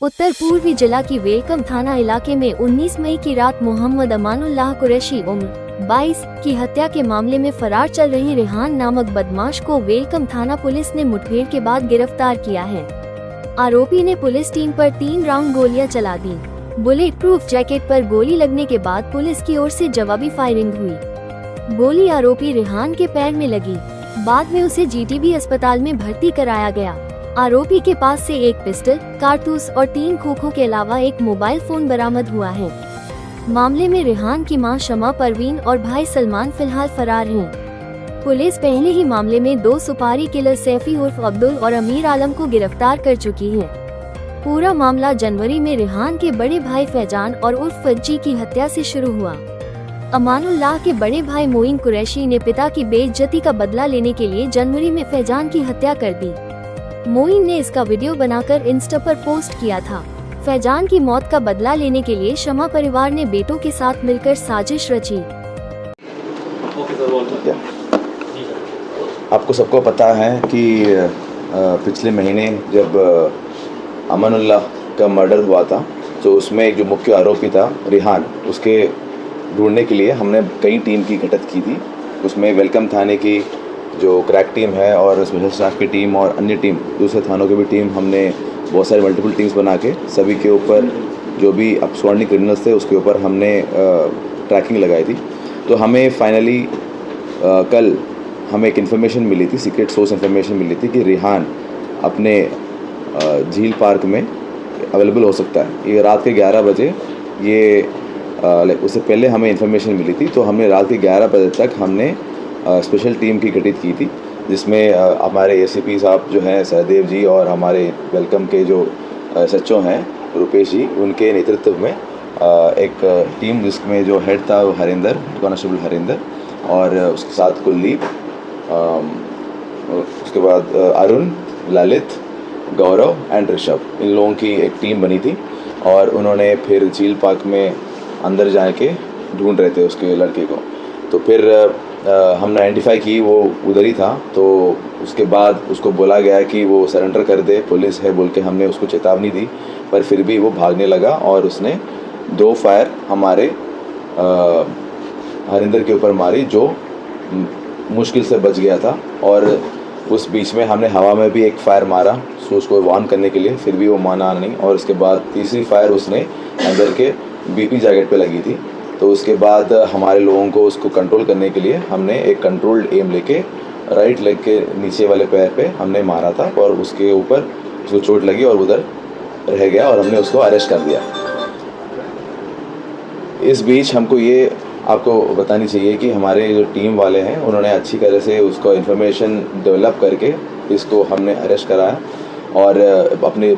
उत्तर पूर्वी जिला की वेलकम थाना इलाके में 19 मई की रात मोहम्मद अमानुल्लाह कुरैशी उम्र 22 की हत्या के मामले में फरार चल रही रेहान नामक बदमाश को वेलकम थाना पुलिस ने मुठभेड़ के बाद गिरफ्तार किया है। आरोपी ने पुलिस टीम पर 3 राउंड गोलियां चला दी। बुलेट प्रूफ जैकेट पर गोली लगने के बाद पुलिस की ओर से जवाबी फायरिंग हुई। गोली आरोपी रेहान के पैर में लगी। बाद में उसे जीटीबी अस्पताल में भर्ती कराया गया। आरोपी के पास से एक पिस्टल, कारतूस और 3 खोखों के अलावा एक मोबाइल फोन बरामद हुआ है। मामले में रेहान की मां शमा परवीन और भाई सलमान फिलहाल फरार हैं। पुलिस पहले ही मामले में 2 सुपारी किलर सैफी उर्फ अब्दुल और अमीर आलम को गिरफ्तार कर चुकी है। पूरा मामला जनवरी में रेहान के बड़े भाई फैजान और उर्फ फज्जी की हत्या से शुरू हुआ। अमानुल्लाह के बड़े भाई मोइन कुरैशी ने पिता की बेइज्जती का बदला लेने के लिए जनवरी में फैजान की हत्या कर दी। मोइन ने इसका वीडियो बनाकर इंस्टा पर पोस्ट किया था। फैजान की मौत का बदला लेने के लिए शमा परिवार ने बेटों के साथ मिलकर साजिश रची। आपको सबको पता है कि पिछले महीने जब अमानुल्लाह का मर्डर हुआ था तो उसमें एक जो मुख्य आरोपी था रेहान, उसके ढूंढने के लिए हमने कई टीम की गठित की थी। उसमें वेलकम थाने की जो क्रैक टीम है और स्पेशल स्टाफ की टीम और अन्य टीम, दूसरे थानों की भी टीम, हमने बहुत सारे मल्टीपल टीम्स बना के सभी के ऊपर जो भी अपस्वर्णी क्रिमिनल्स थे उसके ऊपर हमने ट्रैकिंग लगाई थी। तो हमें फाइनली कल हमें एक इन्फॉर्मेशन मिली थी, सीक्रेट सोर्स इन्फॉर्मेशन मिली थी कि रेहान अपने झील पार्क में अवेलेबल हो सकता है। ये रात के 11 बजे, ये उससे पहले हमें इन्फॉर्मेशन मिली थी। तो हमने रात के 11 बजे तक हमने स्पेशल टीम की गठित की थी, जिसमें हमारे एसीपी साहब जो हैं सहदेव जी और हमारे वेलकम के जो एसएचओ हैं रुपेश जी, उनके नेतृत्व में एक टीम जिसमें जो हेड था वो हरिंदर, कांस्टेबल हरिंदर, और उसके साथ कुलदीप, उसके बाद अरुण, ललित, गौरव एंड ऋषभ, इन लोगों की एक टीम बनी थी। और उन्होंने फिर झील पार्क में अंदर जाके ढूंढ रहे थे उसके लड़के को। तो फिर हमने आइडेंटिफाई की वो उधर ही था। तो उसके बाद उसको बोला गया कि वो सरेंडर कर दे, पुलिस है बोल के हमने उसको चेतावनी दी, पर फिर भी वो भागने लगा और उसने 2 फायर हमारे हरिंदर के ऊपर मारी, जो मुश्किल से बच गया था। और उस बीच में हमने हवा में भी एक फायर मारा सो उसको वार्न करने के लिए, फिर भी वो माना नहीं। और उसके बाद तीसरी फायर उसने अंदर के बीपी जैकेट पे लगी थी। तो उसके बाद हमारे लोगों को उसको कंट्रोल करने के लिए हमने एक कंट्रोल्ड एम लेके राइट लेग के नीचे वाले पैर पे हमने मारा था और उसके ऊपर उसको चोट लगी और उधर रह गया और हमने उसको अरेस्ट कर दिया। इस बीच हमको ये आपको बतानी चाहिए कि हमारे जो टीम वाले हैं उन्होंने अच्छी तरह से उसको इन्फॉर्मेशन डेवलप करके इसको हमने अरेस्ट कराया और अपनी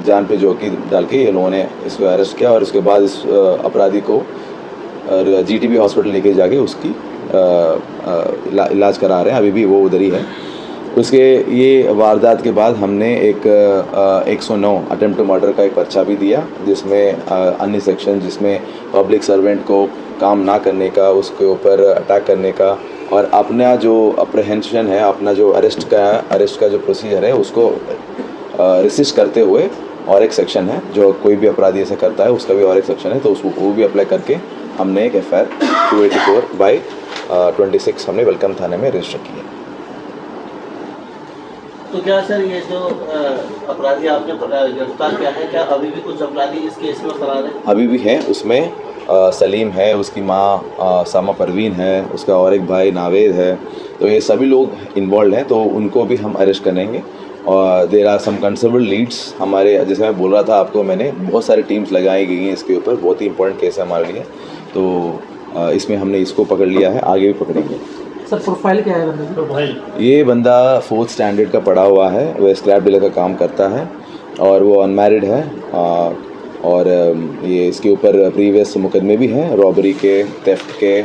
जान पे जोखिम डाल के ये लोगों ने इसको अरेस्ट किया। और उसके बाद इस अपराधी को जीटीबी हॉस्पिटल लेके जाके उसकी इलाज करा रहे हैं, अभी भी वो उधर ही है। उसके ये वारदात के बाद हमने एक 109 अटेम्प्ट टू मर्डर का एक पर्चा भी दिया, जिसमें अन्य सेक्शन, जिसमें पब्लिक सर्वेंट को काम ना करने का, उसके ऊपर अटैक करने का और अपना जो अप्रहेंशन है, अपना जो अरेस्ट का जो प्रोसीजर है उसको रेसिस्ट करते हुए और एक सेक्शन है, जो कोई भी अपराधी ऐसा करता है उसका भी और एक सेक्शन है, तो उसको वो भी अप्लाई करके हमने एक FIR 284/26 हमने वेलकम थाने में रजिस्टर की है। तो क्या सर ये जो अपराधी आपने गिरफ्तार किया है, क्या अभी भी कुछ अपराधी इस केस में फरार है? अभी भी है। उसमें सलीम है, उसकी माँ शमा परवीन है, उसका और एक भाई नावेद है। तो ये सभी लोग इन्वॉल्व हैं, तो उनको भी हम अरेस्ट करेंगे। और there are some considerable leads हमारे, जैसे मैं बोल रहा था आपको, मैंने बहुत सारी टीम्स लगाई गई हैं इसके ऊपर। बहुत ही इंपॉर्टेंट केस है हमारे लिए, तो इसमें हमने इसको पकड़ लिया है, आगे भी पकड़ेंगे। सर प्रोफाइल क्या है बंदे की? ये बंदा 4th स्टैंडर्ड का पढ़ा हुआ है, वह स्क्रैप डीलर का काम करता है और वो अनमैरिड है। और ये इसके ऊपर प्रीवियस मुकदमे भी हैं, रॉबरी के, थेफ्ट के,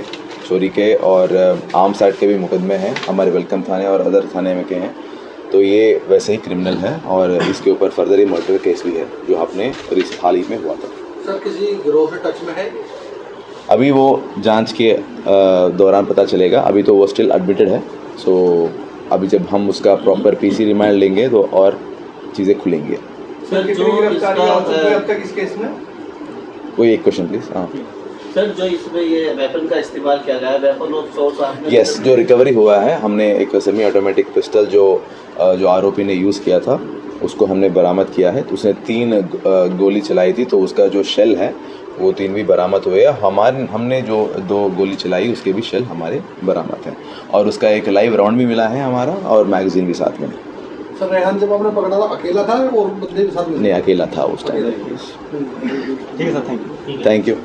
चोरी के और आर्म्स एक्ट के भी मुकदमे हैं हमारे वेलकम थाने और अदर थाने में के हैं। तो ये वैसे ही क्रिमिनल है और इसके ऊपर फर्दर ही मर्डर केस भी है जो आपने हाल ही में हुआ था। सर किसी गिरोह से टच में है? अभी वो जांच के दौरान पता चलेगा, अभी तो वो स्टिल एडमिटेड है। सो अभी जब हम उसका प्रॉपर PC रिमांड लेंगे तो और चीज़ें खुलेंगी। सर जो गिरफ्तारियां हो चुकी है अब इसका तक इस केस में? कोई एक क्वेश्चन प्लीज। हाँ सर जो इसमें ये वेपन का इस्तेमाल किया गया है, वेपन ऑफ सोर्स आपने यस, जो रिकवरी हुआ है, हमने एक सेमी ऑटोमेटिक पिस्टल जो आरोपी ने यूज़ किया था उसको हमने बरामद किया है। तो उसने 3 गोली चलाई थी, तो उसका जो शेल है वो 3 भी बरामद हुए। हमने जो 2 गोली चलाई उसके भी शेल हमारे बरामद हैं, और उसका एक लाइव राउंड भी मिला है हमारा, और मैगजीन भी साथ में। सर रेहान जब आपने पकड़ा था अकेला था और बंदे के साथ में? नहीं, अकेला था उस टाइम। ठीक है sir, thank you. Thank you.